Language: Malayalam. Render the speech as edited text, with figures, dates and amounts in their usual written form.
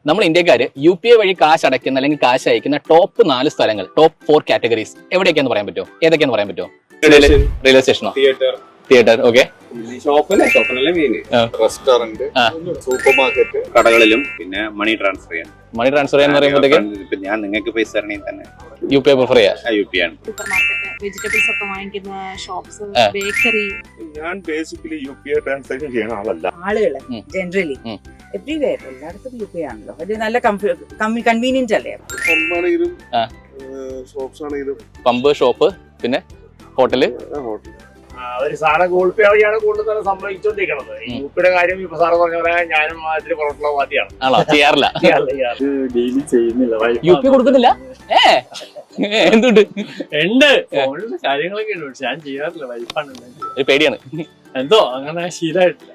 നമ്മൾ ഇന്ത്യക്കാര് UPI വഴി കാശ് അടയ്ക്കുന്ന അല്ലെങ്കിൽ കാശ് അയക്കുന്ന ടോപ്പ് 4 സ്ഥലങ്ങൾ, ടോപ്പ് 4 കാറ്റഗറീസ് എവിടെയൊക്കെയാന്ന് പറയാൻ പറ്റുമോ? ഏതൊക്കെയാന്ന് പറയാൻ പറ്റുമോ? റെയിൽവേ സ്റ്റേഷനോ? തിയേറ്റർ. ഓക്കെ. ഷോപ്പല്ലേ മെയിൻ. റെസ്റ്റോറന്റ്, സൂപ്പർ മാർക്കറ്റ്, കടകളിലും പിന്നെ മണി ട്രാൻസ്ഫർ ചെയ്യാൻ. മണി ട്രാൻസ്ഫർ ചെയ്യാന്ന് പറയുമ്പോഴത്തേക്ക് ഞാൻ നിങ്ങൾക്ക് പൈസ തരണമെങ്കിൽ തന്നെ UPI പ്രിഫർ ചെയ്യാം. UPI ആണ്. സൂപ്പർ മാർക്കറ്റ്, വെജിറ്റബിൾസ് ഒക്കെ വാങ്ങിക്കുന്ന ഷോപ്സ്, ബേക്കറി. ഞാൻ ബേസിക്കലി UPI ട്രാൻസാക്ഷൻ ചെയ്യുന്ന ആളല്ല. ആളുകള് ജനറലി എവ്രിവെയർ എല്ലായിടത്തും UPI ആണല്ലോ. അത് നല്ല കൺവീനിയന്റ് അല്ലേ? പമ്പാണെങ്കിലും ഷോപ്സ് ആണെങ്കിലും പമ്പ്, ഷോപ്പ്, പിന്നെ ഹോട്ടല്. ഒരു സാധനം ഗൂഗിൾ പേ വഴിയാണ് കൂടുതൽ സംഭവിച്ചുകൊണ്ടിരിക്കുന്നത്. യുപിയുടെ കാര്യം ഇപ്പൊ സാറ് പറഞ്ഞ പോലെ ഞാനും അതിൽ പുറത്തുള്ള വാദിയാണ്. ആണോ? ചെയ്യാറില്ല. ഡെയിലി ചെയ്യുന്നില്ല. UPI കൊടുക്കുന്നില്ല? എന്തുണ്ട്? ഉണ്ട്, ഫോണില് കാര്യങ്ങളൊക്കെ ഉണ്ട്, പക്ഷെ ഞാൻ ചെയ്യാറില്ല. വൈഫാണ് ഒരു പേടിയാണ്. എന്തോ അങ്ങനെ ശീലമായിട്ടില്ല.